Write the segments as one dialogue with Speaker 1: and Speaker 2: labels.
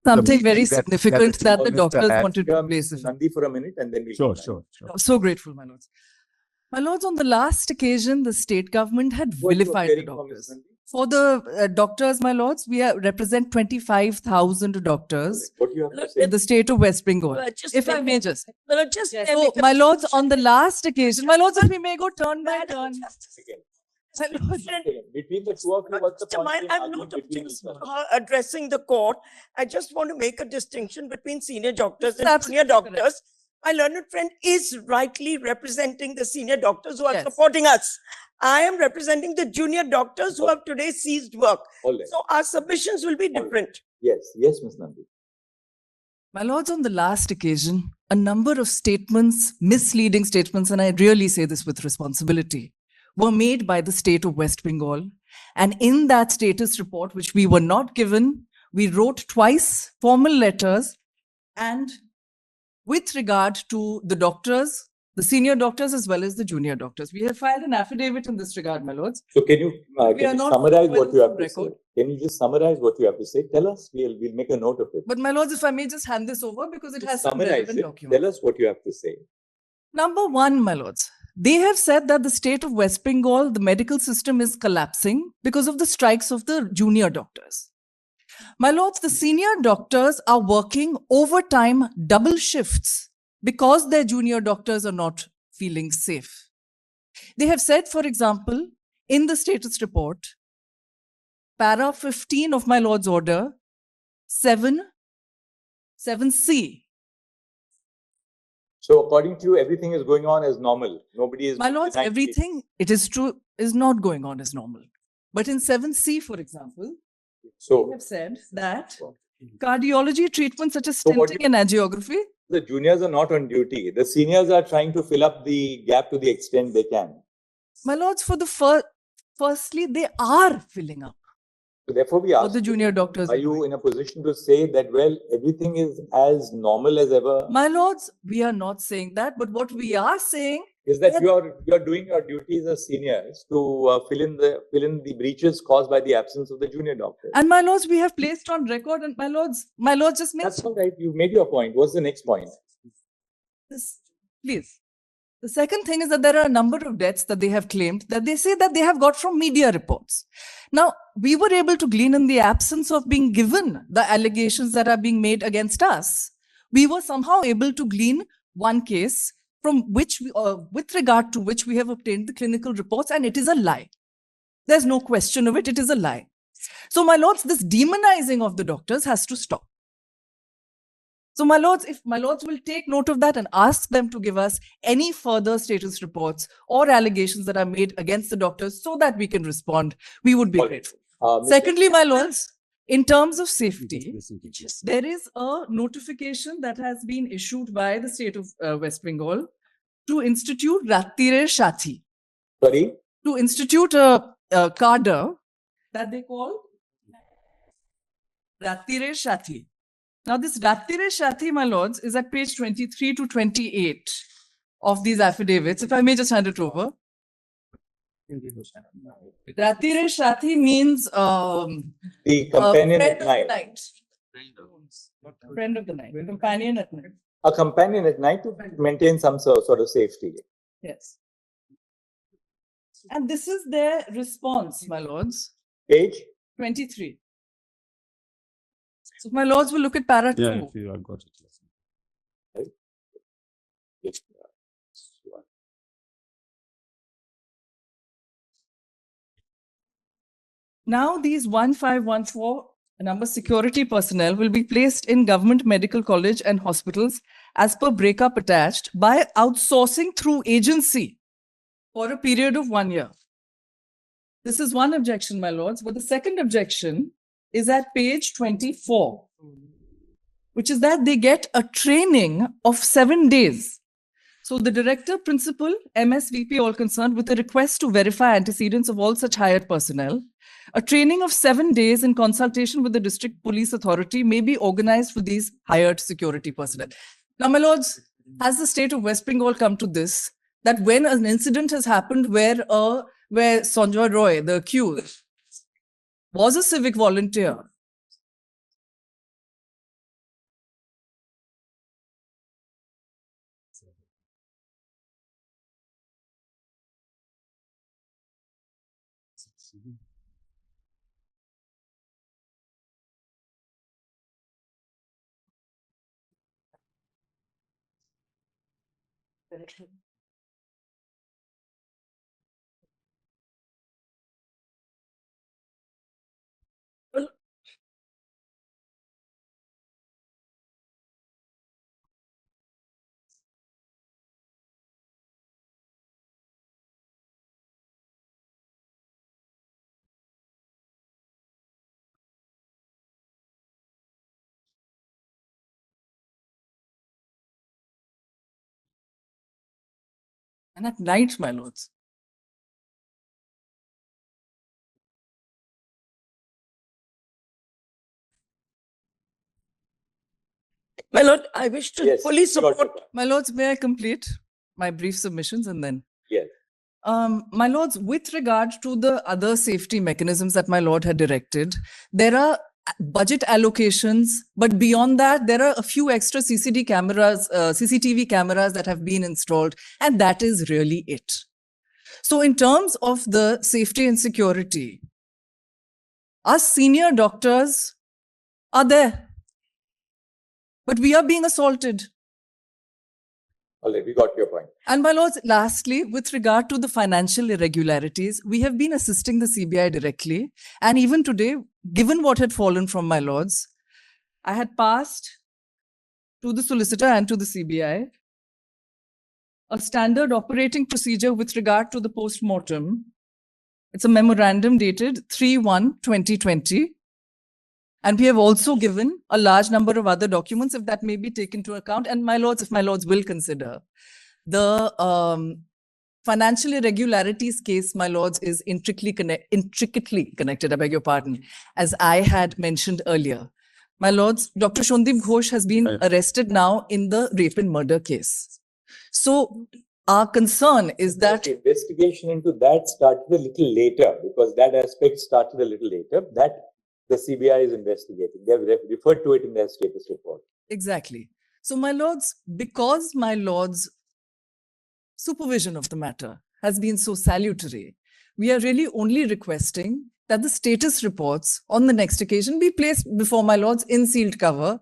Speaker 1: something very significant that the doctors wanted to place.
Speaker 2: Nandi for a minute and then
Speaker 1: we'll sure. I'm so grateful, my lords. My lords, on the last occasion, the state government had vilified the doctors. For the doctors, my lords, we represent 25,000 doctors in the state of West Bengal. If I may just. So, my lords, on the last occasion, my lords, if we may go turn by turn.
Speaker 2: Between the two of you, what's the point?
Speaker 3: I'm not addressing the court. I just want to make a distinction between senior doctors and junior doctors. Correct. My learned friend is rightly representing the senior doctors who are supporting us. I am representing the junior doctors who have today ceased work.
Speaker 2: Right.
Speaker 3: So our submissions will be different.
Speaker 2: Yes, Ms. Nandi.
Speaker 1: My lords, on the last occasion, a number of statements, misleading statements, and I really say this with responsibility, were made by the state of West Bengal. And in that status report, which we were not given, we wrote twice formal letters, and with regard to the doctors, the senior doctors as well as the junior doctors. We have filed an affidavit in this regard, my lords.
Speaker 2: So can you summarize what you have to say? Can you just summarize what you have to say? Tell us, we'll make a note of it.
Speaker 1: But my lords, if I may just hand this over, because it has some
Speaker 2: relevant documents. Tell us what you have to say.
Speaker 1: Number one, my lords, they have said that the state of West Bengal, the medical system is collapsing because of the strikes of the junior doctors. My lords, the senior doctors are working overtime double shifts because their junior doctors are not feeling safe. They have said, for example, in the status report, para 15 of my lord's order, 7C.
Speaker 2: So according to you, everything is going on as normal. Nobody is...
Speaker 1: My lords, everything, it is true, is not going on as normal. But in 7C, for example, we have said that cardiology treatments such as stenting and angiography.
Speaker 2: The juniors are not on duty. The seniors are trying to fill up the gap to the extent they can.
Speaker 1: My lords, for the firstly, they are filling up.
Speaker 2: So therefore, we ask
Speaker 1: the junior doctors.
Speaker 2: Are you in a position to say that, well, everything is as normal as ever?
Speaker 1: My lords, we are not saying that. But what we are saying
Speaker 2: is that you are doing your duties as seniors to fill in the breaches caused by the absence of the junior doctor.
Speaker 1: And my lords, we have placed on record, and my lords just make...
Speaker 2: That's all right. You made your point. What's the next point?
Speaker 1: Please. The second thing is that there are a number of deaths that they have claimed that they say that they have got from media reports. Now, we were able to glean in the absence of being given the allegations that are being made against us. We were somehow able to glean one case from which, with regard to which we have obtained the clinical reports, and it is a lie. There's no question of it. It is a lie. So, my lords, this demonizing of the doctors has to stop. So, my lords, if my lords will take note of that and ask them to give us any further status reports or allegations that are made against the doctors so that we can respond, we would be grateful. Secondly, my lords, in terms of safety, there is a notification that has been issued by the state of West Bengal to institute Rattire Shathi.
Speaker 2: Sorry?
Speaker 1: To institute a cadre that they call Rattire Shathi. Now, this Rattire Shathi, my lords, is at page 23 to 28 of these affidavits. If I may just hand it over. Rattire Shathi means
Speaker 2: the companion at night.
Speaker 1: Friend of the night. Companion at night.
Speaker 2: A companion at night to maintain some sort of safety.
Speaker 1: Yes. And this is their response, my lords.
Speaker 2: Page
Speaker 1: 23. So my lords will look at para 2.
Speaker 4: Yeah, I've got it.
Speaker 1: Now these 1514 number security personnel will be placed in government medical college and hospitals as per breakup attached by outsourcing through agency for a period of 1 year. This is one objection, my lords. But the second objection is at page 24, which is that they get a training of 7 days. So the director, principal, MSVP, all concerned, with a request to verify antecedents of all such hired personnel, a training of 7 days in consultation with the district police authority may be organized for these hired security personnel. Now, my lords, has the state of West Bengal come to this, that when an incident has happened where Sanjay Roy, the accused, was a civic volunteer, And at night, my lords.
Speaker 3: My lord, I wish to
Speaker 2: Yes,
Speaker 3: fully
Speaker 2: you got
Speaker 3: support.
Speaker 2: it.
Speaker 1: My lords, may I complete my brief submissions and then?
Speaker 2: Yes.
Speaker 1: My lords, with regard to the other safety mechanisms that my lord had directed, there are budget allocations, but beyond that, there are a few extra CCTV cameras that have been installed, and that is really it. So in terms of the safety and security, us senior doctors are there, but we are being assaulted.
Speaker 2: All right, we got your point.
Speaker 1: And my lords, lastly, with regard to the financial irregularities, we have been assisting the CBI directly. And even today, given what had fallen from my lords, I had passed to the solicitor and to the CBI a standard operating procedure with regard to the post-mortem. It's a memorandum dated 3/1/2020. And we have also given a large number of other documents, if that may be taken into account. And my lords, if my lords will consider, the financial irregularities case, my lords, is intricately connected, I beg your pardon, as I had mentioned earlier. My lords, Dr. Shondip Ghosh has been arrested now in the rape and murder case. So our concern is that
Speaker 2: the investigation into that started a little later, because that aspect started a little later. That the CBI is investigating. They have referred to it in their status report.
Speaker 1: Exactly. So, my lords, because my lords' supervision of the matter has been so salutary, we are really only requesting that the status reports on the next occasion be placed before my lords in sealed cover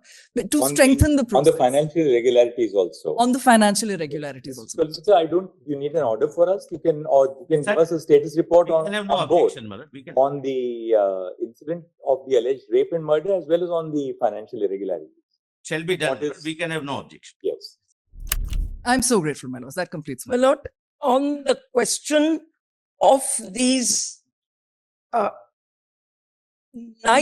Speaker 1: to strengthen the process.
Speaker 2: On the financial irregularities also.
Speaker 1: On the financial irregularities also.
Speaker 2: So, you need an order for us? You can give us a status report on both. On the incident of the alleged rape and murder, as well as on the financial irregularities.
Speaker 4: Shall be done, but we can have no objection.
Speaker 2: Yes.
Speaker 1: I'm so grateful, my lords. That completes my.
Speaker 3: My lord, on the question of these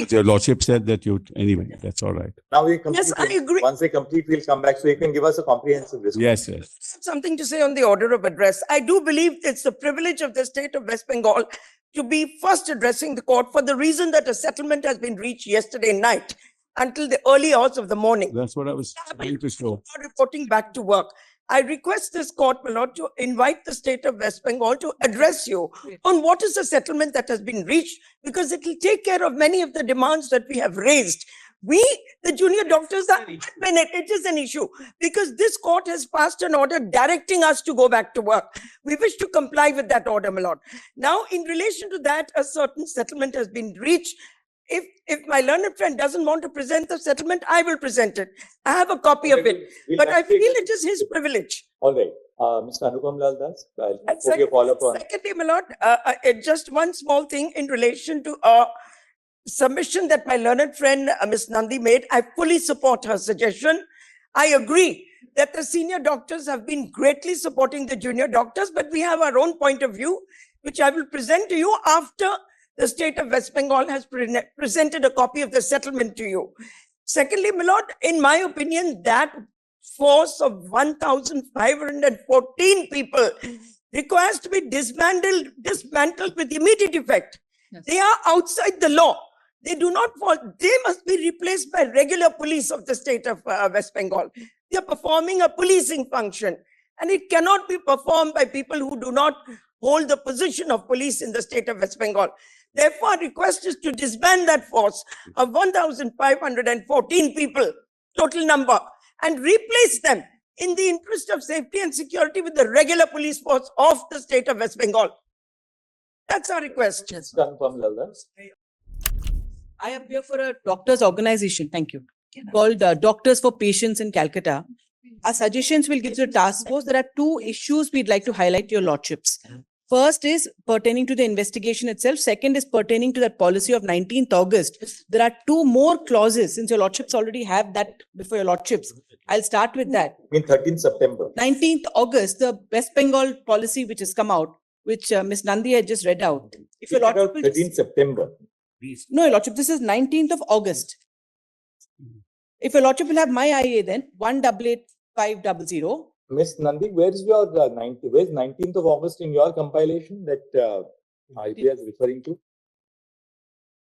Speaker 5: Your lordship said that anyway, that's all right.
Speaker 2: Now we complete.
Speaker 3: Yes, I agree.
Speaker 2: Once they complete, we'll come back. So you can give us a comprehensive response.
Speaker 5: Yes, yes.
Speaker 3: Something to say on the order of address. I do believe it's the privilege of the state of West Bengal to be first addressing the court for the reason that a settlement has been reached yesterday night until the early hours of the morning.
Speaker 5: That's what I was trying to show.
Speaker 3: Reporting back to work. I request this court, my lord, to invite the state of West Bengal to address you on what is the settlement that has been reached, because it will take care of many of the demands that we have raised. We, the junior doctors, it is an issue because this court has passed an order directing us to go back to work. We wish to comply with that order, my lord. Now, in relation to that, a certain settlement has been reached. If my learned friend doesn't want to present the settlement, I will present it. I have a copy of it, but I feel it is his privilege.
Speaker 2: All right. Mr. Anupam Lal Das, I'll put your follow-up on.
Speaker 3: Secondly, my lord, just one small thing in relation to a submission that my learned friend, Ms. Nandi, made. I fully support her suggestion. I agree that the senior doctors have been greatly supporting the junior doctors, but we have our own point of view, which I will present to you after the state of West Bengal has presented a copy of the settlement to you. Secondly, my lord, in my opinion, that force of 1,514 people requires to be dismantled with immediate effect. Yes. They are outside the law. They do not fall. They must be replaced by regular police of the state of West Bengal. They are performing a policing function, and it cannot be performed by people who do not hold the position of police in the state of West Bengal. Therefore, our request is to disband that force of 1,514 people, total number, and replace them in the interest of safety and security with the regular police force of the state of West Bengal. That's our request.
Speaker 1: Yes.
Speaker 2: Confirm, Lalda.
Speaker 6: I appear for a doctors organization, thank you, called Doctors for Patients in Calcutta. Our suggestions will give to the task force. There are two issues we'd like to highlight to your lordships. First is pertaining to the investigation itself. Second is pertaining to that policy of 19th August. There are two more clauses, since your lordships already have that before your lordships. I'll start with that.
Speaker 2: I mean 13th September.
Speaker 6: 19th August, the West Bengal policy which has come out, which Ms. Nandi had just read out. If your lordship will
Speaker 2: 13th September.
Speaker 6: No, your lordship, this is 19th of August. If your lordship will have my IA then, 188500.
Speaker 2: Miss Nandi, where's 19th of August in your compilation that idea is referring to?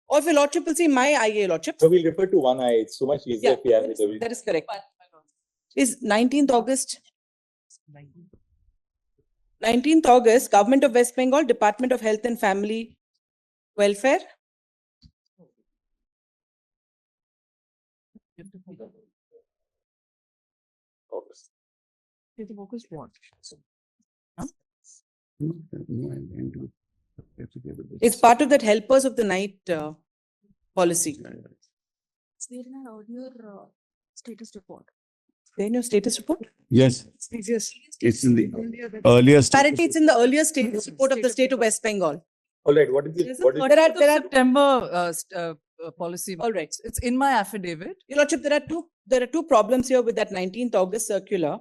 Speaker 6: Or if your lordship will see my IA, lordship.
Speaker 2: So we'll refer to one IA. It's so much easier if we have it every.
Speaker 6: That is correct. Is 19th August. 19th August, Government of West Bengal, Department of Health and Family Welfare.
Speaker 2: August.
Speaker 1: What?
Speaker 6: It's part of that helpers of the night policy.
Speaker 7: It's there in our earlier status report.
Speaker 6: Then your status report?
Speaker 5: Yes,
Speaker 7: Yes.
Speaker 5: it's in the earliest.
Speaker 6: Apparently, it's in the earlier status report of the state of West Bengal.
Speaker 2: All right. What is it? What is
Speaker 6: There are
Speaker 1: September policy.
Speaker 6: all right.
Speaker 1: It's in my affidavit.
Speaker 6: Your lordship, there are two problems here with that 19th August circular.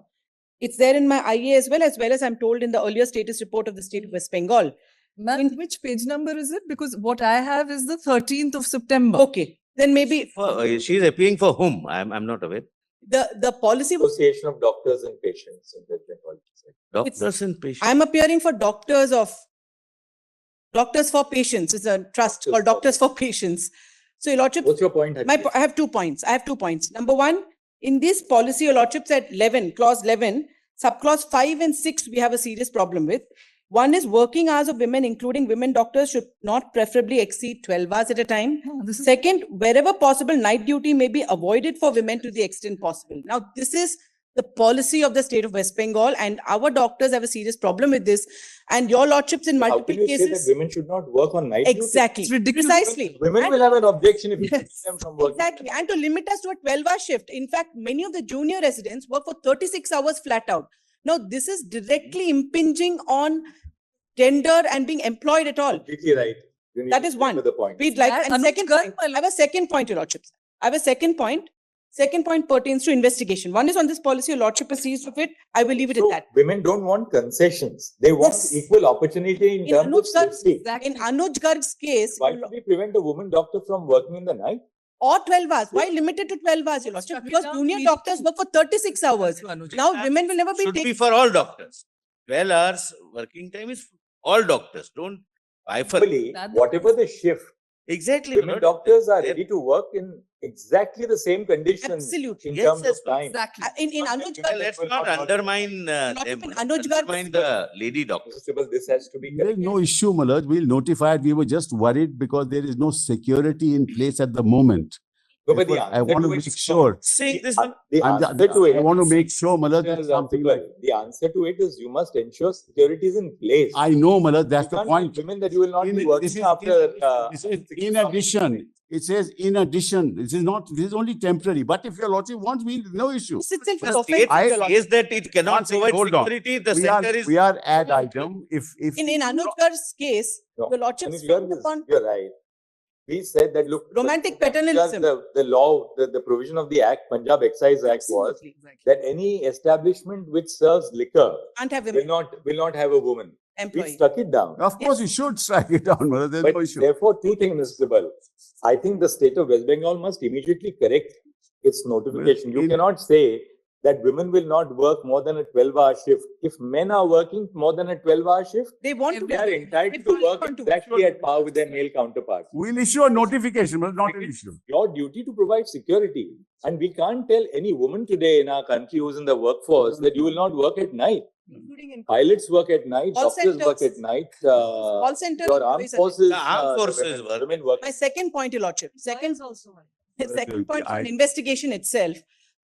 Speaker 6: It's there in my IA as well as I'm told in the earlier status report of the state of West Bengal.
Speaker 1: Ma'am, which page number is it? Because what I have is the 13th of September.
Speaker 6: Okay, then maybe
Speaker 4: She's appealing for whom? I'm not aware.
Speaker 6: the policy was.
Speaker 2: Association of Doctors and Patients in West Bengal.
Speaker 4: Doctors and patients.
Speaker 6: I'm appearing for Doctors for Patients. It's a trust called Doctors for Patients. So, your lordship,
Speaker 2: What's your point?
Speaker 6: I have 2 points. Number one, in this policy, your lordships at 11, clause 11, subclause 5 and 6, we have a serious problem with. One is working hours of women, including women doctors, should not preferably exceed 12 hours at a time.
Speaker 1: No, this is
Speaker 6: Second, wherever possible, night duty may be avoided for women to the extent possible. Now, this is the policy of the state of West Bengal, and our doctors have a serious problem with this. And your lordships in multiple
Speaker 2: How can you say
Speaker 6: cases.
Speaker 2: that women should not work on night
Speaker 6: Exactly.
Speaker 1: It's ridiculous.
Speaker 6: Precisely.
Speaker 2: duty? Women
Speaker 6: And-
Speaker 2: will have an objection if you keep
Speaker 1: Yes.
Speaker 2: them from working.
Speaker 6: Exactly. And to limit us to a 12-hour shift. In fact, many of the junior residents work for 36 hours flat out. Now, this is directly impinging on gender and being employed at all.
Speaker 2: Completely right. You need
Speaker 6: That
Speaker 2: to
Speaker 6: is
Speaker 2: stick
Speaker 6: one.
Speaker 2: to the point.
Speaker 6: We'd like,
Speaker 1: That
Speaker 6: and second
Speaker 1: Anuj
Speaker 6: point,
Speaker 1: Garg,
Speaker 6: I have a second point, your lordships. I have a second point. Second point pertains to investigation. One is on this policy, your lordship is seized with it. I will leave it
Speaker 2: So
Speaker 6: at that.
Speaker 2: women don't want concessions. They want
Speaker 6: Yes.
Speaker 2: equal opportunity in
Speaker 6: In
Speaker 2: terms of
Speaker 6: Anuj Garg's-
Speaker 2: safety.
Speaker 1: exactly.
Speaker 6: In Anuj Garg's case,
Speaker 2: Why should we prevent a woman doctor from working in the night?
Speaker 6: or 12 hours. Why limited to 12 hours, your lordship?
Speaker 1: Shut it
Speaker 6: Because
Speaker 1: down,
Speaker 6: junior
Speaker 1: please.
Speaker 6: doctors work for 36 hours.
Speaker 1: Anuj.
Speaker 6: Now, women will never be
Speaker 4: Should be
Speaker 6: taken.
Speaker 4: for all doctors. 12 hours working time is for all doctors. Don't bifurcate.
Speaker 2: Equally,
Speaker 1: That-
Speaker 2: whatever the shift,
Speaker 4: Exactly.
Speaker 2: women
Speaker 4: Lord.
Speaker 2: doctors are ready to work in exactly the same conditions
Speaker 6: Absolutely.
Speaker 2: in
Speaker 4: Yes,
Speaker 2: terms
Speaker 4: yes,
Speaker 2: of time.
Speaker 1: Exactly.
Speaker 6: In Anuj
Speaker 4: Well,
Speaker 6: Garg,
Speaker 4: let's not undermine
Speaker 6: Not
Speaker 4: them.
Speaker 6: even Anuj Garg-
Speaker 4: Undermine the lady doctors.
Speaker 2: Mr. Sibal, this has to be
Speaker 5: There is
Speaker 2: corrected.
Speaker 5: no issue, Malaj. We'll notify it. We were just worried because there is no security in place at the moment.
Speaker 2: No, but the
Speaker 5: Therefore, I
Speaker 2: answer
Speaker 5: want to
Speaker 2: to
Speaker 5: make
Speaker 2: it-
Speaker 5: sure.
Speaker 4: Saying this
Speaker 2: The answer to
Speaker 5: I
Speaker 2: it,
Speaker 5: want to make sure, Malaj, that
Speaker 2: Mr.
Speaker 5: something
Speaker 2: Sibal,
Speaker 5: like.
Speaker 2: the answer to it is you must ensure security is in place.
Speaker 5: I know, Malaj, that's
Speaker 2: You
Speaker 5: the
Speaker 2: can't
Speaker 5: point.
Speaker 2: tell women that you will not be
Speaker 5: This
Speaker 2: working
Speaker 5: is-
Speaker 2: after.
Speaker 5: This is in addition. It says in addition. This is not. This is only temporary. But if your lordship wants, we no issue.
Speaker 6: this itself is
Speaker 4: The state
Speaker 6: offensive, your lordship.
Speaker 4: says that it cannot
Speaker 5: One second,
Speaker 4: provide
Speaker 5: hold on.
Speaker 4: security. The
Speaker 5: We are,
Speaker 4: center is.
Speaker 5: we are ad item. If
Speaker 6: In Anuj Garg's case,
Speaker 2: No,
Speaker 6: your lordship
Speaker 2: Anuj
Speaker 6: frowned
Speaker 2: Garg is-
Speaker 6: upon
Speaker 2: You're right. We said that look,
Speaker 6: romantic
Speaker 2: just
Speaker 6: paternalism.
Speaker 2: the law, the provision of the Act, Punjab Excise Act was
Speaker 6: Absolutely.
Speaker 2: that any establishment which serves liquor
Speaker 6: Can't have
Speaker 2: will
Speaker 6: women
Speaker 2: not have a woman. We
Speaker 6: employee.
Speaker 2: stuck it down.
Speaker 5: of course you should strike it down, Malaj. There's
Speaker 2: But
Speaker 5: no issue.
Speaker 2: therefore, two things, Mr. Sibal. I think the state of West Bengal must immediately correct its notification. You
Speaker 5: in-
Speaker 2: cannot say that women will not work more than a 12-hour shift. If men are working more than a 12-hour shift,
Speaker 6: They want to
Speaker 2: they are entitled
Speaker 6: They
Speaker 2: to work
Speaker 6: want to.
Speaker 2: exactly at par with their male counterparts.
Speaker 5: We'll issue a notification, but not an issue.
Speaker 2: Your duty to provide security. And we can't tell any woman today in our country who's in the workforce that you will not work at night.
Speaker 6: including in
Speaker 2: Pilots work at night,
Speaker 6: Call
Speaker 2: doctors work
Speaker 6: centers.
Speaker 2: at night,
Speaker 6: call centers.
Speaker 2: your armed forces,
Speaker 4: The armed forces
Speaker 2: women,
Speaker 4: work.
Speaker 2: women work.
Speaker 6: My second point, your lordship. Second
Speaker 1: also.
Speaker 6: point
Speaker 5: I-
Speaker 6: on investigation itself.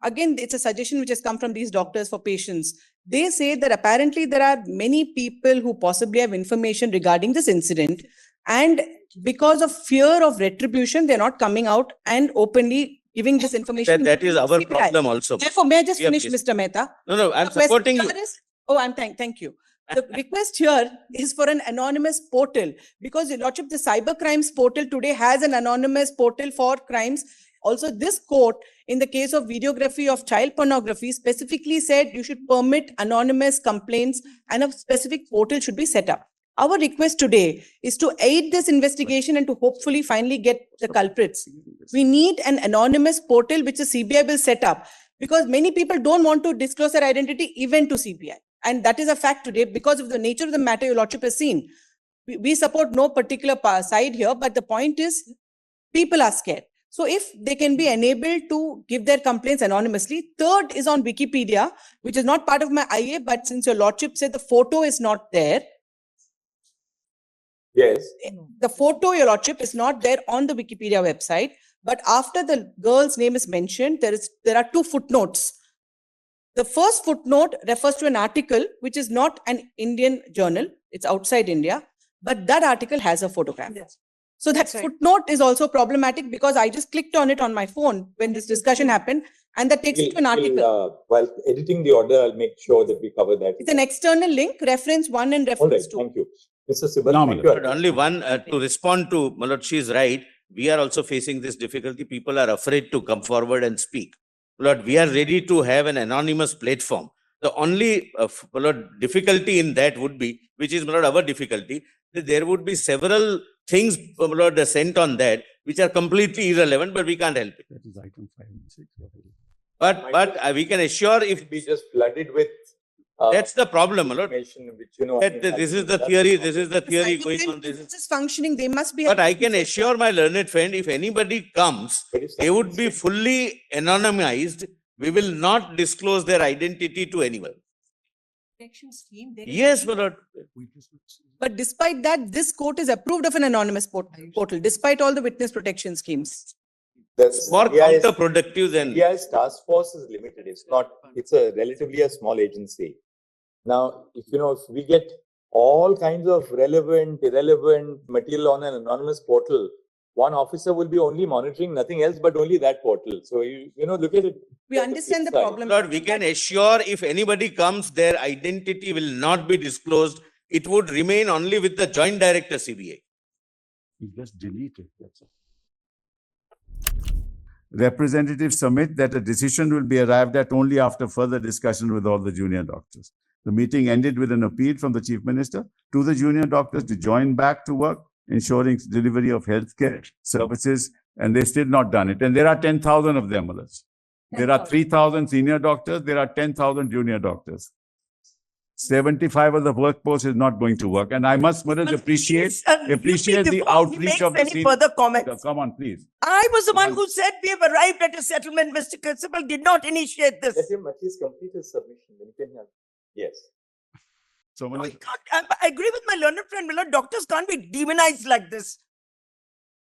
Speaker 6: again, it's a suggestion which has come from these doctors for patients. They say that apparently there are many people who possibly have information regarding this incident, and because of fear of retribution, they're not coming out and openly giving this information.
Speaker 4: That is our
Speaker 6: CBI.
Speaker 4: problem also.
Speaker 6: Therefore, may I just
Speaker 4: Yeah,
Speaker 6: finish,
Speaker 4: please.
Speaker 6: Mr. Mehta?
Speaker 4: No, I'm
Speaker 6: The question
Speaker 4: supporting you.
Speaker 6: here is- thank you. The request here is for an anonymous portal, because Your Lordship, the cyber crimes portal today has an anonymous portal for crimes. Also, this court, in the case of videography of child pornography, specifically said you should permit anonymous complaints and a specific portal should be set up. Our request today is to aid this investigation and to hopefully finally get the culprits. We need an anonymous portal which the CBI will set up, because many people don't want to disclose their identity even to CBI. And that is a fact today because of the nature of the matter Your Lordship has seen. We support no particular side here, but the point is people are scared. So if they can be enabled to give their complaints anonymously. Third is on Wikipedia, which is not part of my IA, but since Your Lordship said the photo is not there,
Speaker 2: Yes.
Speaker 6: the photo, Your Lordship, is not there on the Wikipedia website. But after the girl's name is mentioned, there are 2 footnotes. The first footnote refers to an article which is not an Indian journal. It's outside India, but that article has a photograph.
Speaker 3: Yes.
Speaker 6: So that footnote is also problematic because I just clicked on it on my phone when this discussion happened, and that takes me to an article.
Speaker 2: While editing the order, I'll make sure that we cover that.
Speaker 6: It's an external link, reference 1 and
Speaker 2: All right,
Speaker 6: reference 2.
Speaker 2: thank you. Mr. Sibal,
Speaker 5: No,
Speaker 2: thank you.
Speaker 4: But only one, to respond to Malad, she is right. We are also facing this difficulty. People are afraid to come forward and speak. Malad, we are ready to have an anonymous platform. The only difficulty in that would be, which is Malad, our difficulty, that there would be several things Malad, sent on that which are completely irrelevant, but we can't help it.
Speaker 5: That is item 5 and 6.
Speaker 4: But we can assure if
Speaker 2: Be just flooded with
Speaker 4: that's the problem, Malad.
Speaker 2: information which, you know.
Speaker 4: That this is the theory, this is the theory going on. This
Speaker 6: is functioning. They must be.
Speaker 4: But I can assure my learned friend, if anybody comes, they would be fully anonymized. We will not disclose their identity to anyone. Yes, Malad.
Speaker 6: But despite that, this court is approved of an anonymous portal, despite all the witness protection schemes.
Speaker 4: More counterproductive than.
Speaker 2: India's task force is limited. It's a relatively a small agency. Now, if we get all kinds of relevant, irrelevant material on an anonymous portal, one officer will be only monitoring nothing else but only that portal. So, look at it.
Speaker 6: We understand the problem.
Speaker 4: Lord, we can assure if anybody comes, their identity will not be disclosed. It would remain only with the Joint Director CBI.
Speaker 5: You just delete it. That's all. Representatives submit that a decision will be arrived at only after further discussion with all the junior doctors. The meeting ended with an appeal from the Chief Minister to the junior doctors to join back to work, ensuring delivery of healthcare services, and they still not done it. And there are 10,000 of them. There are 3,000 senior doctors, there are 10,000 junior doctors. 75 of the workforce is not going to work. And I must appreciate the outreach of the
Speaker 3: any further comments.
Speaker 5: Come on, please.
Speaker 3: I was the one who said we have arrived at a settlement. Mr. Sibal did not initiate this.
Speaker 2: Let him at least complete his submission. Then you can have. Yes.
Speaker 5: So,
Speaker 3: No, I agree with my learned friend. Doctors can't be demonized like this.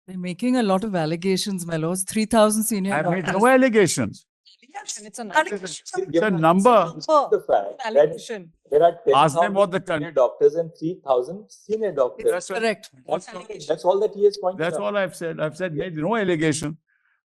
Speaker 1: They're making a lot of allegations, my lords. 3,000 senior
Speaker 5: I made
Speaker 1: doctors.
Speaker 5: no allegations.
Speaker 3: Yes,
Speaker 1: It's an
Speaker 5: It's a number.
Speaker 2: The fact that
Speaker 1: allegation.
Speaker 2: there are
Speaker 5: Ask them
Speaker 2: 10,000
Speaker 5: what the
Speaker 2: junior doctors and 3,000 senior doctors.
Speaker 1: That's correct.
Speaker 2: That's all that he has pointed
Speaker 5: That's
Speaker 2: out.
Speaker 5: all I've said. I've said made no allegation.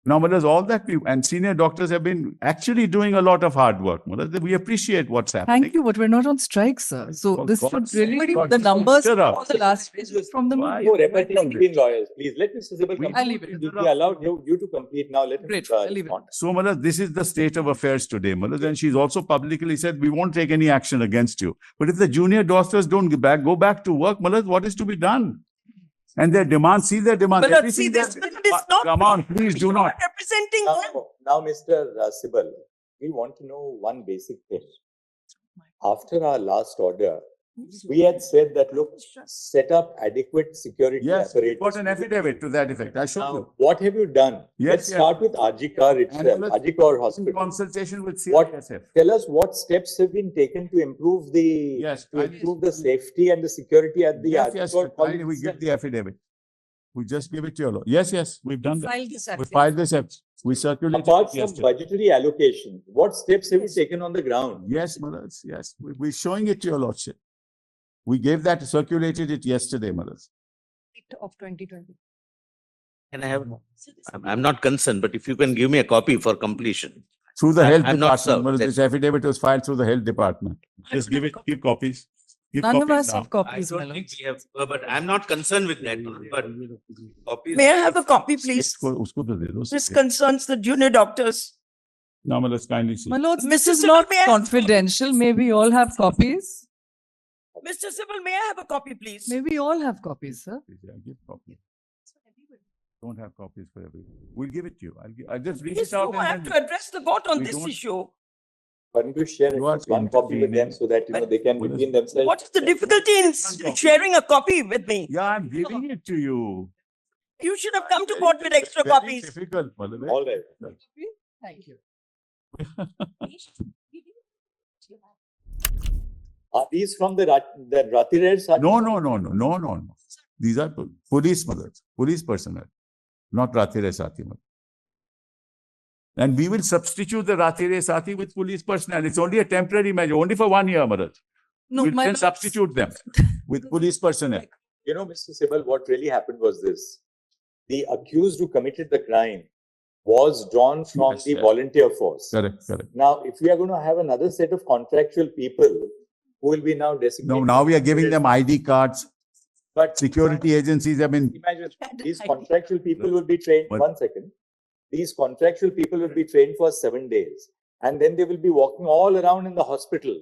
Speaker 5: Now, but there's all that and senior doctors have been actually doing a lot of hard work. We appreciate what's happening.
Speaker 1: Thank you, but we're not on strike, sir. So
Speaker 5: For
Speaker 1: this should
Speaker 5: God's
Speaker 1: really,
Speaker 5: sake,
Speaker 1: the numbers
Speaker 5: shut up.
Speaker 1: for the last from the
Speaker 5: Why?
Speaker 2: No repetition between lawyers. Please let Mr. Sibal complete.
Speaker 1: I'll leave it.
Speaker 2: We allowed you to complete now. Let him
Speaker 1: Great, I'll leave it.
Speaker 2: respond.
Speaker 5: So, Malad, this is the state of affairs today, Malad, and she's also publicly said, we won't take any action against you. But if the junior doctors don't go back to work, Malad, what is to be done? And their demands, see their demands.
Speaker 3: But
Speaker 5: Everything
Speaker 3: this
Speaker 5: that-
Speaker 3: is not.
Speaker 5: Come on, please do not.
Speaker 3: Representing them.
Speaker 2: Now, Mr. Sibal, we want to know one basic thing. After our last order, we had said that, look, set up adequate security
Speaker 5: Yes,
Speaker 2: apparatus.
Speaker 5: got an affidavit to that effect. I showed
Speaker 2: Now,
Speaker 5: you.
Speaker 2: what have you done?
Speaker 5: Yes,
Speaker 2: Let's
Speaker 5: yes.
Speaker 2: start with RG-CAR itself,
Speaker 5: let's-
Speaker 2: RG-CAR
Speaker 5: In
Speaker 2: hospital.
Speaker 5: consultation with
Speaker 2: What-
Speaker 5: CISF.
Speaker 2: Tell us what steps have been taken to improve
Speaker 5: Yes,
Speaker 2: the safety and the security at the
Speaker 5: Yes, yes,
Speaker 2: RG-CAR
Speaker 5: finally we
Speaker 2: college
Speaker 5: give the affidavit. We just give it to you. Yes, yes, we've done that.
Speaker 1: File this
Speaker 5: We filed this. We circulated.
Speaker 2: Apart
Speaker 5: it
Speaker 2: from
Speaker 5: yesterday.
Speaker 2: budgetary allocation, what steps have you taken on the ground?
Speaker 5: Yes, Maharaj, yes. We're showing it to your lordship. We gave that, circulated it yesterday, Maharaj.
Speaker 1: of 2020.
Speaker 4: Can I have? I'm not concerned, but if you can give me a copy for completion.
Speaker 5: Through the health
Speaker 4: I'm not
Speaker 5: department,
Speaker 4: served.
Speaker 5: Maharaj, this affidavit was filed through the health department. Just give copies. Give
Speaker 1: None of
Speaker 5: copies
Speaker 1: us
Speaker 5: now.
Speaker 1: have
Speaker 4: I
Speaker 1: copies, my
Speaker 4: don't
Speaker 1: lord.
Speaker 4: think we have, but I'm not concerned with that, but copies.
Speaker 3: May I have a copy, please?
Speaker 5: Usko to de do.
Speaker 3: This concerns the junior doctors.
Speaker 5: Now, Maharaj, kindly see.
Speaker 1: My lord, this
Speaker 3: Mr.
Speaker 1: is
Speaker 3: Sibal,
Speaker 1: not
Speaker 3: may I-
Speaker 1: confidential. May we all have copies?
Speaker 3: Mr. Sibal, may I have a copy, please?
Speaker 1: May we all have copies, sir?
Speaker 5: Yeah, give copy. Don't have copies for everyone. We'll give it to you. I'll just read
Speaker 3: Yes,
Speaker 5: it out.
Speaker 3: you have
Speaker 5: and
Speaker 3: to
Speaker 5: then-
Speaker 3: address the court on
Speaker 5: We
Speaker 3: this
Speaker 5: don't-
Speaker 3: issue.
Speaker 2: Why don't you share
Speaker 5: You are
Speaker 2: at least one copy with them so that they can
Speaker 5: What is-
Speaker 2: between themselves.
Speaker 3: What is the difficulty in sharing a copy with me?
Speaker 5: Yeah, I'm giving it to you.
Speaker 3: You should have come to court with extra
Speaker 5: Very
Speaker 3: copies.
Speaker 5: difficult, Maharaj.
Speaker 2: All right.
Speaker 1: Thank you.
Speaker 2: Are these from the Ratireds?
Speaker 5: No. These are police, Maharaj, police personnel, not Ratire Sati, Maharaj. And we will substitute the Ratire Sati with police personnel. It's only a temporary measure, only for 1 year, Maharaj.
Speaker 1: No,
Speaker 5: We'll
Speaker 1: my
Speaker 5: then
Speaker 1: lord,
Speaker 5: substitute them with police personnel.
Speaker 2: You know, Mr. Sibal, what really happened was this. The accused who committed the crime was drawn from
Speaker 5: Yes,
Speaker 2: the
Speaker 5: yes.
Speaker 2: volunteer force.
Speaker 5: Correct.
Speaker 2: Now, if we are going to have another set of contractual people who will be now
Speaker 5: No,
Speaker 2: designated.
Speaker 5: now we are giving them ID cards.
Speaker 2: But
Speaker 5: Security agencies have been,
Speaker 2: imagine these contractual people will be trained.
Speaker 5: But-
Speaker 2: 1 second. These contractual people will be trained for 7 days, and then they will be walking all around in the hospital.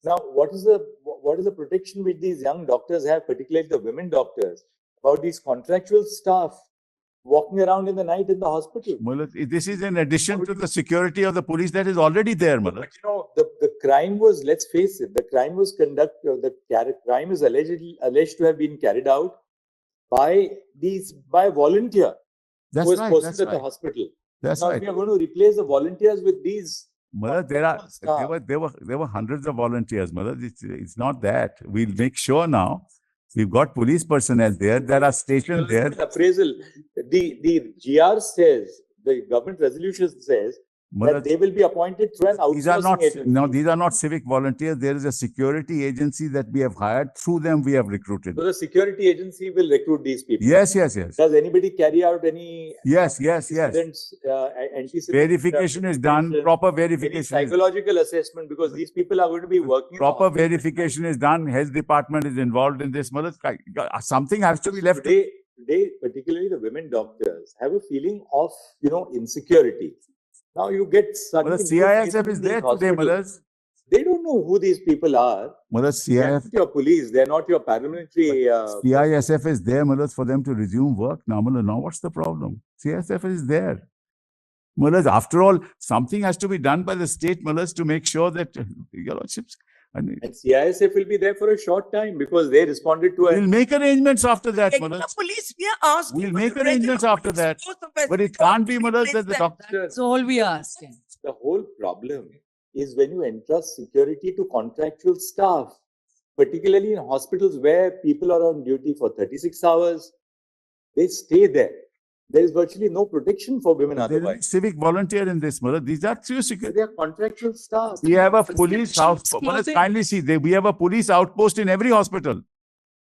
Speaker 2: Now, what is the protection which these young doctors have, particularly the women doctors, about these contractual staff walking around in the night in the hospital?
Speaker 5: Maharaj, this is in addition to the security of the police that is already there, Maharaj.
Speaker 2: But you know, the crime was, let's face it, the crime was crime is alleged to have been carried out by a volunteer
Speaker 5: That's
Speaker 2: who was
Speaker 5: right,
Speaker 2: posted
Speaker 5: that's
Speaker 2: at the
Speaker 5: right.
Speaker 2: hospital.
Speaker 5: That's
Speaker 2: Now,
Speaker 5: right.
Speaker 2: we are going to replace the volunteers with these.
Speaker 5: Maharaj,
Speaker 2: Staff.
Speaker 5: there were hundreds of volunteers, Maharaj. It's not that. We'll make sure now. We've got police personnel there. There are stationed there.
Speaker 2: Appraisal. The GR says, the government resolution says that
Speaker 5: Maharaj,
Speaker 2: they will be appointed through an
Speaker 5: these are not,
Speaker 2: outsourcing agency.
Speaker 5: no, these are not civic volunteers. There is a security agency that we have hired. Through them, we have recruited.
Speaker 2: So the security agency will recruit these people.
Speaker 5: Yes.
Speaker 2: Does anybody carry out any
Speaker 5: Yes.
Speaker 2: antecedents, antecedent,
Speaker 5: Verification is done.
Speaker 2: investigation,
Speaker 5: Proper
Speaker 2: any
Speaker 5: verification is
Speaker 2: psychological assessment, because these people are going to be working. in the
Speaker 5: proper
Speaker 2: hospital.
Speaker 5: verification is done. Health department is involved in this. Maharaj, something has to be left.
Speaker 2: Today, particularly the women doctors, have a feeling of, insecurity. Now you get suddenly.
Speaker 5: Maharaj, CISF is there today, Maharaj.
Speaker 2: They don't know who these people are.
Speaker 5: Maharaj,
Speaker 2: They're not your police. They're not your paramilitary.
Speaker 5: CISF is there, Maharaj, for them to resume work. Now, Maharaj, now what's the problem? CISF is there. Maharaj, after all, something has to be done by the state, Maharaj, to make sure that your lordships. And
Speaker 2: And CISF will be there for a short time because they responded to
Speaker 5: we'll make arrangements after that,
Speaker 3: Regular
Speaker 5: Maharaj.
Speaker 3: police, we are asked.
Speaker 5: We'll
Speaker 3: but
Speaker 5: make
Speaker 3: regular
Speaker 5: arrangements after
Speaker 3: police
Speaker 5: that.
Speaker 3: force of
Speaker 5: But it
Speaker 3: West
Speaker 5: can't be,
Speaker 3: Bengal
Speaker 5: Maharaj, that the
Speaker 3: replace them.
Speaker 5: doctor.
Speaker 1: that's all we are asking.
Speaker 2: The whole problem is when you entrust security to contractual staff, particularly in hospitals where people are on duty for 36 hours, they stay there. There is virtually no protection for women
Speaker 5: There is a
Speaker 2: otherwise.
Speaker 5: civic volunteer in this, Maharaj. These are true security.
Speaker 2: They are contractual staff.
Speaker 5: We have a police house. Maharaj, kindly see, we have a police outpost in every hospital.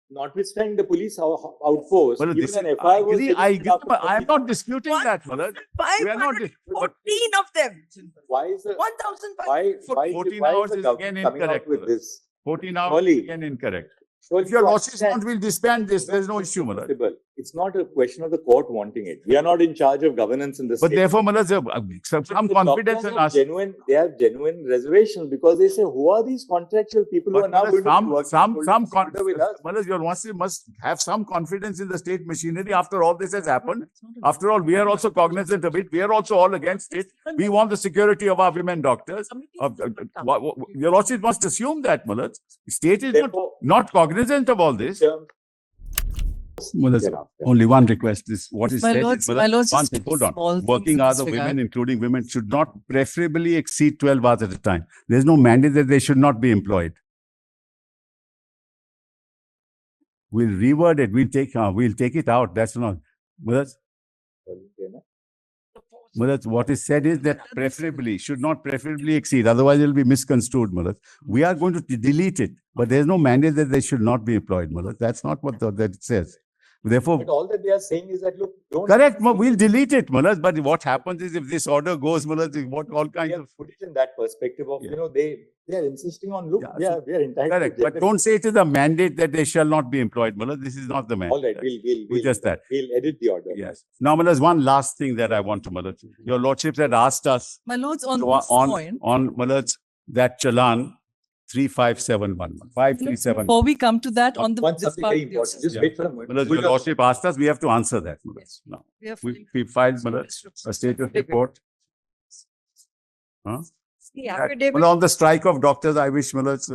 Speaker 2: Notwithstanding the police outpost,
Speaker 5: Maharaj,
Speaker 2: even
Speaker 5: this
Speaker 2: an
Speaker 5: is,
Speaker 2: FIR
Speaker 5: I
Speaker 2: was
Speaker 5: agree,
Speaker 2: taken
Speaker 5: I agree,
Speaker 2: after
Speaker 5: but I am
Speaker 2: 30
Speaker 5: not disputing that, Maharaj. We are not,
Speaker 3: 1,514 of them.
Speaker 2: Why is the
Speaker 3: 1,514.
Speaker 5: 14
Speaker 2: why
Speaker 5: hours
Speaker 2: is the
Speaker 5: is
Speaker 2: government
Speaker 5: again
Speaker 2: coming out
Speaker 5: incorrect,
Speaker 2: with
Speaker 5: Maharaj.
Speaker 2: this?
Speaker 5: 14 hours
Speaker 2: Surely-
Speaker 5: again incorrect.
Speaker 2: So
Speaker 5: If your
Speaker 2: you
Speaker 5: lordships
Speaker 2: understand-
Speaker 5: want, we'll disband this. There's no issue, Maharaj.
Speaker 2: It's not a question of the court wanting it. We are not in charge of governance in the
Speaker 5: But
Speaker 2: state.
Speaker 5: therefore, Maharaj, some
Speaker 2: The
Speaker 5: confidence
Speaker 2: doctors
Speaker 5: in
Speaker 2: have
Speaker 5: us.
Speaker 2: They have genuine reservations because they say, who are these contractual people who are
Speaker 5: But
Speaker 2: now
Speaker 5: Maharaj,
Speaker 2: going to be working with us?
Speaker 5: Maharaj, your lordship must have some confidence in the state machinery after all this has happened. After all, we are also cognizant of it. We are also all against it. We want the security of our women doctors. Your lordship must assume that, Maharaj. State is
Speaker 2: Therefore,
Speaker 5: not cognizant of all this.
Speaker 2: term-
Speaker 5: Maharaj, only one request is what is
Speaker 1: My
Speaker 5: said.
Speaker 1: lords,
Speaker 5: is, Maharaj,
Speaker 1: my lords,
Speaker 5: one
Speaker 1: just
Speaker 5: thing, hold on.
Speaker 1: small things
Speaker 5: Working
Speaker 1: in
Speaker 5: hours
Speaker 1: this
Speaker 5: of women,
Speaker 1: regard.
Speaker 5: including women, should not preferably exceed 12 hours at a time. There's no mandate that they should not be employed. We'll reword it. We'll take it out. That's not. Maharaj, what is said is that preferably, should not preferably exceed. Otherwise, it will be misconstrued, Maharaj. We are going to delete it, but there's no mandate that they should not be employed, Maharaj. That's not what that it says. Therefore,
Speaker 2: But all that they are saying is that, look, don't.
Speaker 5: correct, we'll delete it, Maharaj. But what happens is if this order goes, Maharaj, what all
Speaker 2: We
Speaker 5: kinds
Speaker 2: have
Speaker 5: of.
Speaker 2: put it in that perspective of,
Speaker 5: Yeah.
Speaker 2: you know, they are insisting on, look,
Speaker 5: Yeah,
Speaker 2: we are entitled.
Speaker 5: Correct,
Speaker 2: to
Speaker 5: but
Speaker 2: get
Speaker 5: don't say it is a mandate that they shall not be employed, Maharaj. This is not the mandate.
Speaker 2: All right, we'll
Speaker 5: just that.
Speaker 2: We'll edit the order.
Speaker 5: Yes. Now, Maharaj, one last thing that I want to, Maharaj. Your Lordships had asked us
Speaker 1: My lords, on
Speaker 5: to-
Speaker 1: this point,
Speaker 5: on Maharaj, that Chalan 3571, 5371.
Speaker 1: before we come to that, on the
Speaker 2: One
Speaker 1: this
Speaker 2: something
Speaker 1: part,
Speaker 2: very important. Just
Speaker 5: Yeah.
Speaker 2: wait for a moment.
Speaker 5: Maharaj, your Lordship asked us, we have to answer that, Maharaj. Now,
Speaker 1: we have
Speaker 5: we filed, Maharaj, a status report. Huh?
Speaker 7: The affidavit.
Speaker 5: Well, on the strike of doctors, I wish, Maharaj,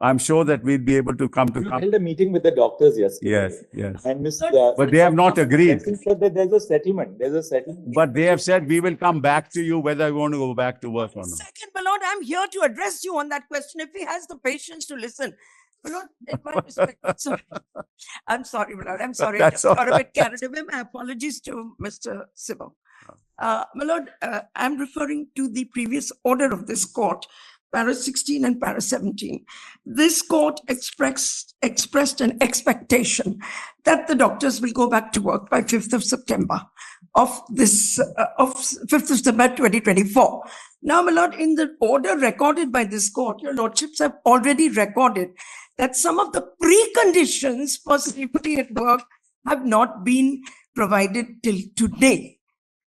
Speaker 5: I'm sure that we'll be able to come to.
Speaker 2: We held a meeting with the doctors yesterday.
Speaker 5: Yes, yes.
Speaker 2: And Ms.
Speaker 5: But they have not agreed.
Speaker 2: Jaising said that there's a settlement. There's a settlement.
Speaker 5: But they have said, we will come back to you whether you want to go back to work or not.
Speaker 3: Second, my lord, I'm here to address you on that question if he has the patience to listen. My lord, in my respect, sorry. I'm sorry, my lord, I'm sorry. I
Speaker 5: That's
Speaker 3: just got a
Speaker 5: all
Speaker 3: bit carried away. My apologies to Mr. Sibal. My lord, I'm referring to the previous order of this court, para 16 and para 17. This court expressed an expectation that the doctors will go back to work by 5th of September of 5th of September 2024. Now, my lord, in the order recorded by this court, your lordships have already recorded that some of the preconditions for safety at work have not been provided till today.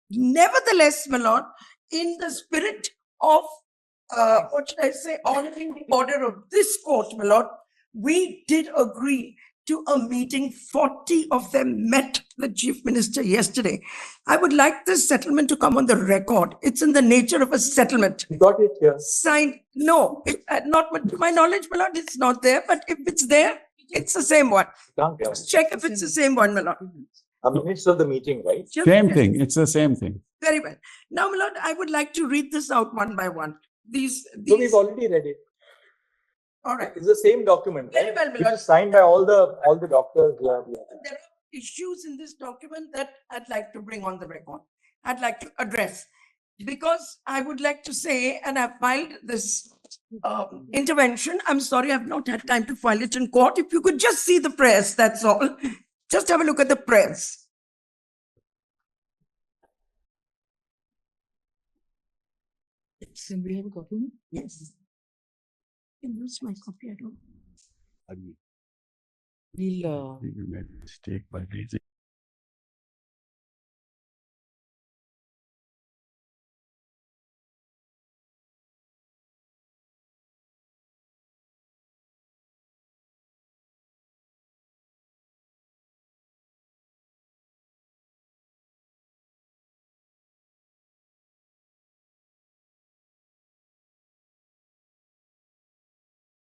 Speaker 3: Nevertheless, my lord, in the spirit of, what should I say, honoring the order of this court, my lord, we did agree to a meeting. 40 of them met the chief minister yesterday. I would like this settlement to come on the record. It's in the nature of a settlement.
Speaker 2: You got it here.
Speaker 3: Signed, no, not to my knowledge, my lord, it's not there, but if it's there, it's the same one. Just check if it's the same one, my lord.
Speaker 2: Minutes of the meeting, right?
Speaker 3: Just
Speaker 5: Same
Speaker 3: check.
Speaker 5: thing. It's the same thing.
Speaker 3: Very well. Now, my lord, I would like to read this out one by one.
Speaker 2: So we've already read it.
Speaker 3: All right.
Speaker 2: It's the same document,
Speaker 3: Very
Speaker 2: right?
Speaker 3: well, my
Speaker 2: Which
Speaker 3: lord.
Speaker 2: is signed by all the doctors.
Speaker 3: There are issues in this document that I'd like to bring on the record. I'd like to address, because I would like to say, and I've filed this intervention. I'm sorry, I've not had time to file it in court. If you could just see the press, that's all. Just have a look at the press.
Speaker 1: we have a copy.
Speaker 3: Yes. Where's my copy? I don't.
Speaker 1: We'll,
Speaker 5: You made a mistake by raising.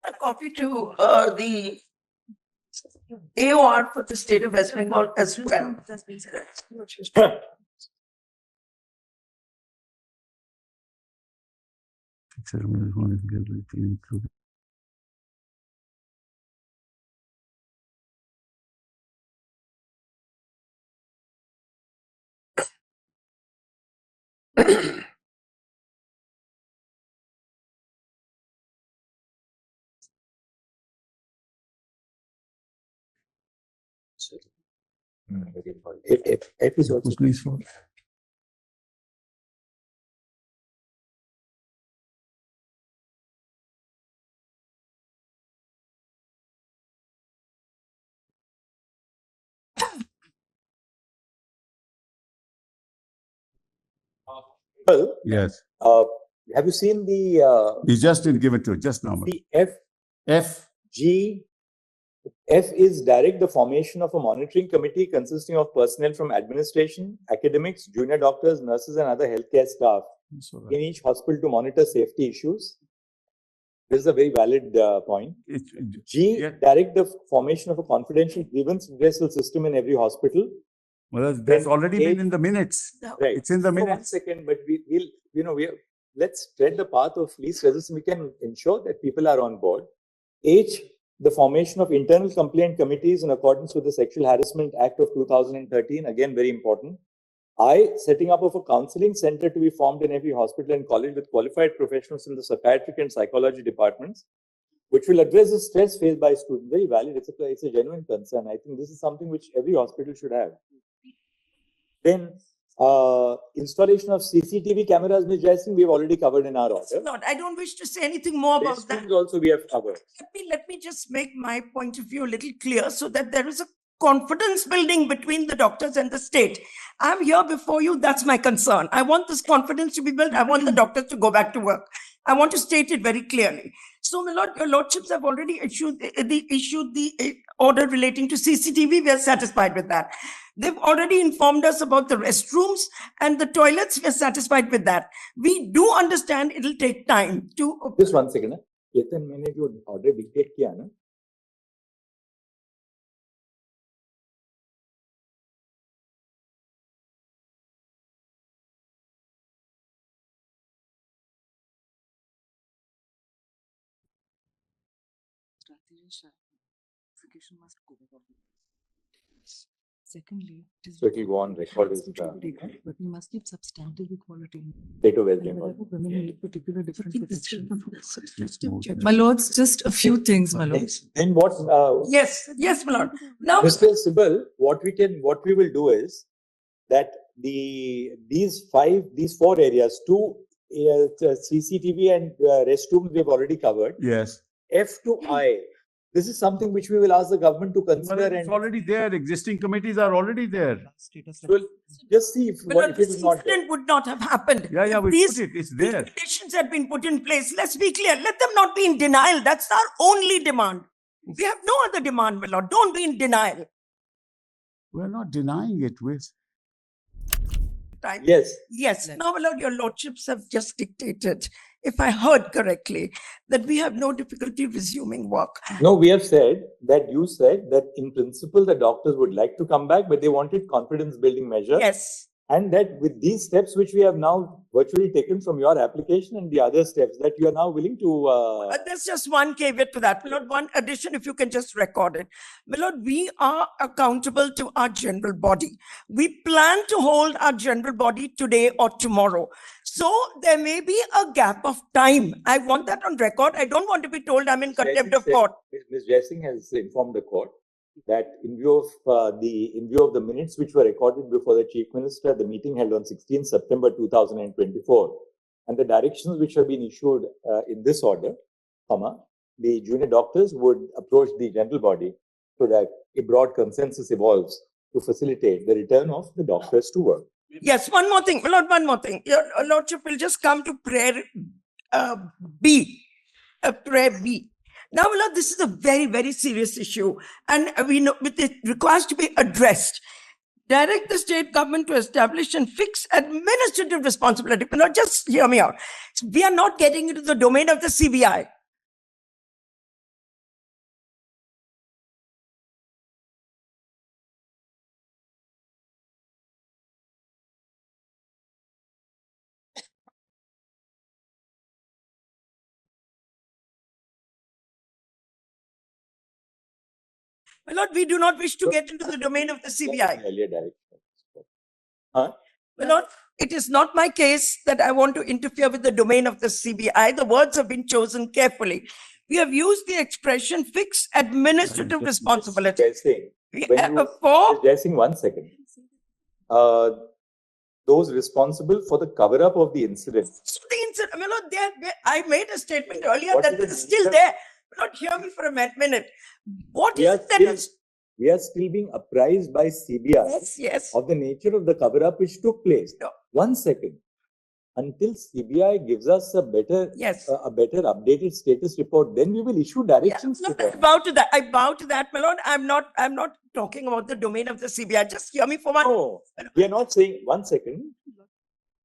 Speaker 3: A copy to the AOR for the state of West Bengal as well.
Speaker 2: F is also.
Speaker 5: Please, for.
Speaker 2: Well,
Speaker 5: Yes.
Speaker 2: have you seen the
Speaker 5: You just didn't give it to it, just now.
Speaker 2: the F?
Speaker 5: F.
Speaker 2: F is direct the formation of a monitoring committee consisting of personnel from administration, academics, junior doctors, nurses, and other healthcare staff in each hospital to monitor safety issues. This is a very valid point. G,
Speaker 5: yeah.
Speaker 2: direct the formation of a confidential grievance redressal system in every hospital.
Speaker 5: Well, that's
Speaker 2: Then
Speaker 5: already been
Speaker 2: H-
Speaker 5: in the minutes.
Speaker 2: Right.
Speaker 5: It's in the
Speaker 2: So 1
Speaker 5: minutes.
Speaker 2: second, but let's tread the path of least resistance. We can ensure that people are on board. H, the formation of internal complaint committees in accordance with the Sexual Harassment Act of 2013, again very important. I, setting up of a counseling center to be formed in every hospital and college with qualified professionals in the psychiatric and psychology departments, which will address the stress faced by students. Very valid. It's a genuine concern. I think this is something which every hospital should have. Then, installation of CCTV cameras, Ms. Jaising, we have already covered in our order.
Speaker 3: Not, I don't wish to say anything more about that.
Speaker 2: Restrooms also we have covered.
Speaker 3: Let me just make my point of view a little clear so that there is a confidence building between the doctors and the state. I'm here before you. That's my concern. I want this confidence to be built. I want the doctors to go back to work. I want to state it very clearly. So, my lord, your lordships have already issued the order relating to CCTV. We are satisfied with that. They've already informed us about the restrooms and the toilets. We are satisfied with that. We do understand it will take time to.
Speaker 2: Just 1 second. Ketan, मैंने जो order dictate किया ना,
Speaker 1: Secondly,
Speaker 2: so it will go on record as the
Speaker 1: but we must keep substantive equality.
Speaker 2: state of West Bengal.
Speaker 1: Women need particular different protection. My lords, just a few things, my lords.
Speaker 2: Then what?
Speaker 3: Yes, my lord. Now,
Speaker 2: Mr. Sibal, what we will do is that these 4 areas, 2 CCTV and restrooms we have already covered.
Speaker 5: Yes.
Speaker 2: F to I. This is something which we will ask the government to consider.
Speaker 5: It's already there. Existing committees are already there.
Speaker 2: We'll just see if
Speaker 3: but
Speaker 2: it is not there.
Speaker 3: incident would not have happened.
Speaker 5: Yeah, we
Speaker 3: These-
Speaker 5: put it. It's
Speaker 3: These
Speaker 5: there.
Speaker 3: conditions had been put in place. Let's be clear. Let them not be in denial. That's our only demand. We have no other demand, my lord. Don't be in denial.
Speaker 5: We're not denying it.
Speaker 3: Time.
Speaker 2: Yes.
Speaker 3: Yes. Now, my lord, your lordships have just dictated, if I heard correctly, that we have no difficulty resuming work.
Speaker 2: No, we have said that you said that in principle the doctors would like to come back, but they wanted confidence building measure.
Speaker 3: Yes.
Speaker 2: And that with these steps which we have now virtually taken from your application and the other steps that you are now willing to.
Speaker 3: There's just one caveat to that. My lord, one addition, if you can just record it. My lord, we are accountable to our general body. We plan to hold our general body today or tomorrow. So there may be a gap of time. I want that on record. I don't want to be told I'm in contempt of court.
Speaker 2: Ms. Jaising has informed the court that in view of the minutes which were recorded before the Chief Minister, the meeting held on 16 September 2024, and the directions which have been issued in this order, the junior doctors would approach the general body so that a broad consensus evolves to facilitate the return of the doctors to work.
Speaker 3: Yes, one more thing, my lord, one more thing. Your lordship will just come to prayer B. Prayer B. Now, my lord, this is a very, very serious issue, and we know it requires to be addressed. Direct the state government to establish and fix administrative responsibility. My lord, just hear me out. We are not getting into the domain of the CBI. My lord, we do not wish to get into the domain of the CBI. My lord, it is not my case that I want to interfere with the domain of the CBI. The words have been chosen carefully. We have used the expression fix administrative responsibility.
Speaker 2: Jaising, 1 second. Those responsible for the cover-up of the incident.
Speaker 3: So the incident, my lord, I made a statement earlier that it is still there. My lord, hear me for a minute. What is it that is?
Speaker 2: We are still being apprised by CBI
Speaker 3: Yes.
Speaker 2: of the nature of the cover-up which took place.
Speaker 3: No.
Speaker 2: 1 second. Until CBI gives us a better, updated status report, then we will issue directions to them.
Speaker 3: I bow to that. I bow to that, my lord. I'm not talking about the domain of the CBI. Just hear me for one.
Speaker 2: No, we are not saying. 1 second.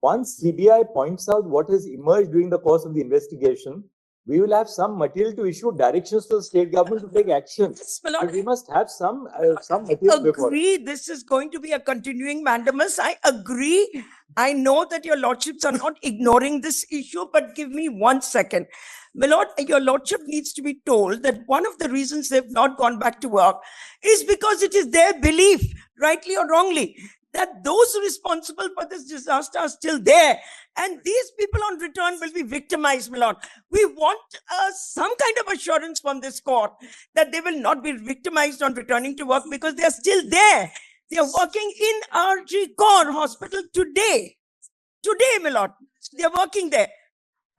Speaker 2: Once CBI points out what has emerged during the course of the investigation, we will have some material to issue directions to the state government to take action.
Speaker 3: Yes, my lord.
Speaker 2: But we must have some material before.
Speaker 3: Agree. This is going to be a continuing mandamus. I agree. I know that your lordships are not ignoring this issue, but give me 1 second. My lord, your lordship needs to be told that one of the reasons they've not gone back to work is because it is their belief, rightly or wrongly, that those responsible for this disaster are still there. And these people on return will be victimized, my lord. We want some kind of assurance from this court that they will not be victimized on returning to work because they are still there. They are working in RG Core Hospital today. Today, my lord. They are working there.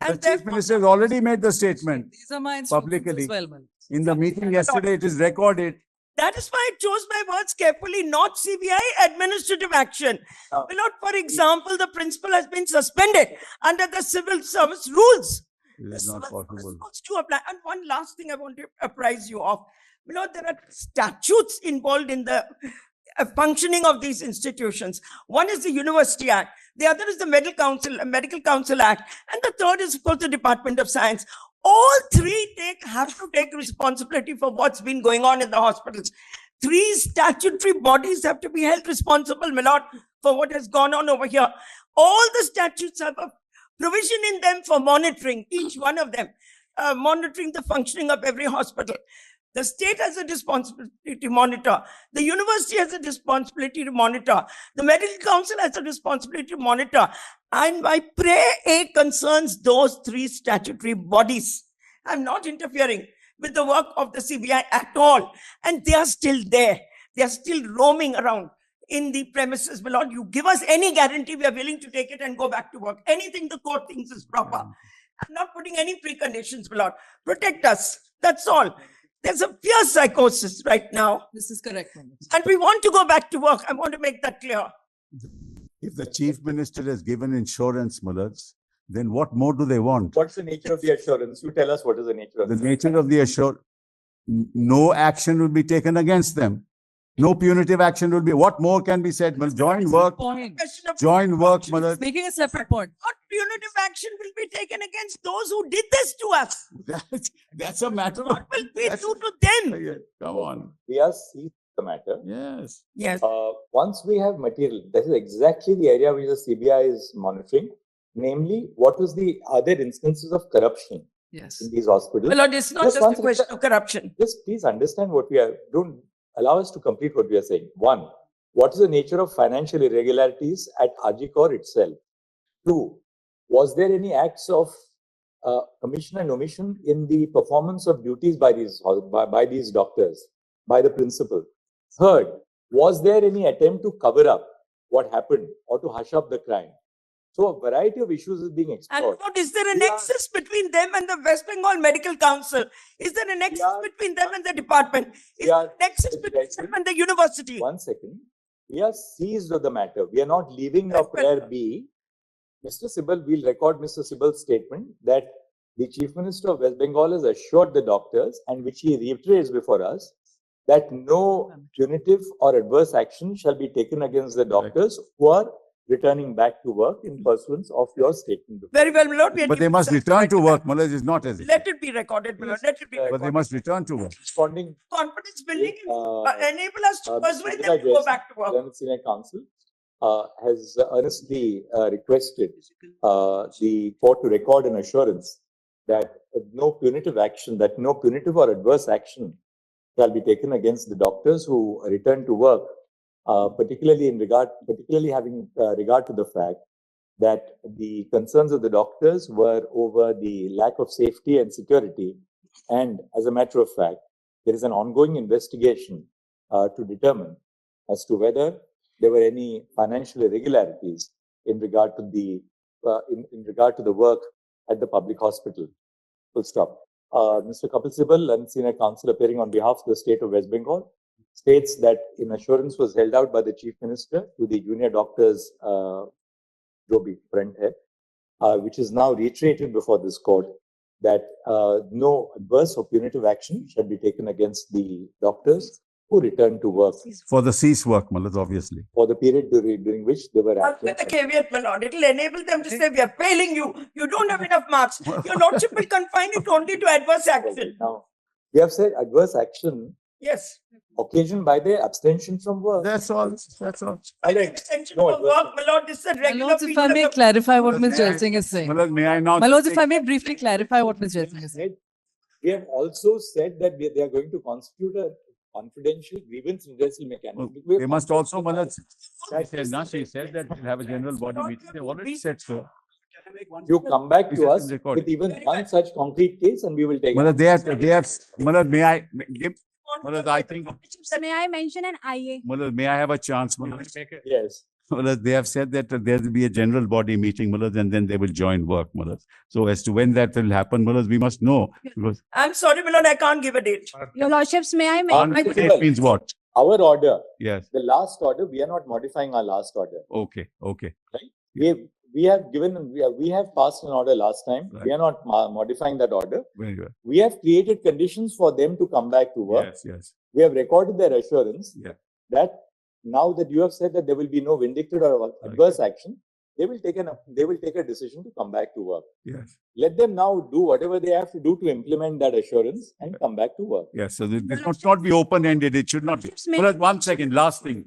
Speaker 5: The
Speaker 3: And
Speaker 5: Chief
Speaker 3: therefore,
Speaker 5: Minister has already made the statement
Speaker 1: These are my instructions
Speaker 5: publicly.
Speaker 1: as well, man.
Speaker 5: In the meeting yesterday, it is recorded.
Speaker 3: that is why I chose my words carefully, not CBI administrative action.
Speaker 2: Now-
Speaker 3: My lord, for example, the principal has been suspended under the civil service rules.
Speaker 5: It is not possible.
Speaker 3: To apply. And one last thing I want to apprise you of. You know, there are statutes involved in the functioning of these institutions. One is the University Act, the other is the Medical Council Act, and the third is, of course, the Department of Science. All three have to take responsibility for what's been going on in the hospitals. Three statutory bodies have to be held responsible, my lord, for what has gone on over here. All the statutes have a provision in them for monitoring, each one of them, monitoring the functioning of every hospital. The state has a responsibility to monitor. The university has a responsibility to monitor. The medical council has a responsibility to monitor. And my prayer A concerns those three statutory bodies. I'm not interfering with the work of the CBI at all. And they are still there. They are still roaming around in the premises. My lord, you give us any guarantee, we are willing to take it and go back to work. Anything the court thinks is proper. I'm not putting any preconditions, my lord. Protect us. That's all. There's a fierce psychosis right now.
Speaker 1: This is correct, man.
Speaker 3: And we want to go back to work. I want to make that clear.
Speaker 5: If the Chief Minister has given insurance, Malads, then what more do they want?
Speaker 2: What's the nature of the assurance? You tell us what is the nature of
Speaker 5: The nature of the assurance, no action will be taken against them. No punitive action will be. What more can be said? Well, join work,
Speaker 1: Point.
Speaker 3: Question of
Speaker 5: join work, Malad.
Speaker 1: Making a separate point.
Speaker 3: what punitive action will be taken against those who did this to us?
Speaker 5: That's a matter of.
Speaker 3: What will we do to them?
Speaker 5: Come on.
Speaker 2: We are seized the matter.
Speaker 5: Yes.
Speaker 3: Yes.
Speaker 2: Once we have material, that is exactly the area which the CBI is monitoring. Namely, what was the other instances of corruption
Speaker 1: Yes.
Speaker 2: in these hospitals?
Speaker 3: My lord, it's not
Speaker 2: Just
Speaker 3: just a
Speaker 2: one second.
Speaker 3: question of corruption.
Speaker 2: Just please understand what we are, don't allow us to complete what we are saying. One, what is the nature of financial irregularities at Ajikor itself? Two, was there any acts of commission and omission in the performance of duties by these doctors, by the principal? Third, was there any attempt to cover up what happened or to hush up the crime? So a variety of issues is being
Speaker 3: And
Speaker 2: explored.
Speaker 3: what is there a
Speaker 2: We are-
Speaker 3: nexus between them and the West Bengal Medical Council? Is there a nexus
Speaker 2: are-
Speaker 3: between them and the department? Is
Speaker 2: We
Speaker 3: there
Speaker 2: are-
Speaker 3: a nexus between them and the university?
Speaker 2: One second. We are seized of the matter. We are not leaving your prayer be. Mr. Sibal, we'll record Mr. Sibal's statement that the Chief Minister of West Bengal has assured the doctors, and which he reiterates before us, that no punitive or adverse action shall be taken against the doctors who are returning back to work in pursuance of your statement.
Speaker 3: Very well, my lord. we are
Speaker 5: But they
Speaker 3: giving
Speaker 5: must
Speaker 3: some-
Speaker 5: return to work. Malad is not as.
Speaker 3: Let it be recorded, my lord. Let it be
Speaker 5: But they
Speaker 3: recorded.
Speaker 5: must return to work.
Speaker 2: Responding,
Speaker 3: Confidence building
Speaker 2: uh,
Speaker 3: enable us to persuade
Speaker 2: Indira
Speaker 3: them to go
Speaker 2: Jaising,
Speaker 3: back to work.
Speaker 2: Learned Senior Counsel, has earnestly requested the court to record an assurance that no punitive or adverse action shall be taken against the doctors who return to work, particularly having regard to the fact that the concerns of the doctors were over the lack of safety and security. And as a matter of fact, there is an ongoing investigation to determine as to whether there were any financial irregularities in regard to the work at the public hospital. Full stop. Mr. Kapil Sibal, and Senior Counsel appearing on behalf of the state of West Bengal, states that an assurance was held out by the Chief Minister to the junior doctors, Joby, front head, which is now reiterated before this court that no adverse or punitive action shall be taken against the doctors who return to work
Speaker 5: For the cease work, Malad, obviously.
Speaker 2: for the period during which they were
Speaker 3: With the
Speaker 2: absent.
Speaker 3: caveat, my lord, it will enable them to say, we are failing you. You don't have enough marks. Your lordship will confine it only to adverse action.
Speaker 2: Now, we have said adverse action
Speaker 3: Yes.
Speaker 2: occasioned by their abstention from work.
Speaker 5: That's all. That's all.
Speaker 3: Extension
Speaker 2: No,
Speaker 3: of work, my lord, this is a
Speaker 1: My
Speaker 3: regular
Speaker 1: lords, if I
Speaker 3: feature
Speaker 1: may
Speaker 3: of-
Speaker 1: clarify what Ms.
Speaker 5: May I-
Speaker 1: Jaising is saying.
Speaker 5: Malad, may I now?
Speaker 1: My lords, if I may briefly clarify what Ms. Jaising is saying.
Speaker 2: We have also said that they are going to constitute a confidential grievance redressal mechanism. We have
Speaker 5: They must also, Malad,
Speaker 2: constituted-
Speaker 5: she said that we'll have a general body meeting. They already said so.
Speaker 2: You come back
Speaker 5: Is
Speaker 2: to
Speaker 5: it
Speaker 2: us
Speaker 5: recorded?
Speaker 2: with even one such concrete case and we will take it.
Speaker 5: Malad, Malad, may I give, Malad, I think,
Speaker 7: May I mention an IA?
Speaker 5: Malad, may I have a chance? Malad,
Speaker 2: Yes.
Speaker 5: Malad, they have said that there will be a general body meeting, Malad, and then they will join work, Malad. So as to when that will happen, Malad, we must know, because
Speaker 3: I'm sorry, my lord, I can't give a date.
Speaker 7: Your lordships, may I?
Speaker 5: it means what?
Speaker 2: Our order,
Speaker 5: Yes,
Speaker 2: the last order, we are not modifying our last order.
Speaker 5: okay, okay.
Speaker 2: We have passed an order last time.
Speaker 5: Right.
Speaker 2: We are not modifying that order.
Speaker 5: Very good.
Speaker 2: We have created conditions for them to come back to work.
Speaker 5: Yes, yes,
Speaker 2: We have recorded their assurance
Speaker 5: yeah.
Speaker 2: that now that you have said that there will be no vindictive or adverse action, they will take a decision to come back to work.
Speaker 5: Yes,
Speaker 2: Let them now do whatever they have to do to implement that assurance and come back to work.
Speaker 5: yes. So this must not be open-ended. It should not be.
Speaker 7: May-
Speaker 5: Malad, one second, last thing.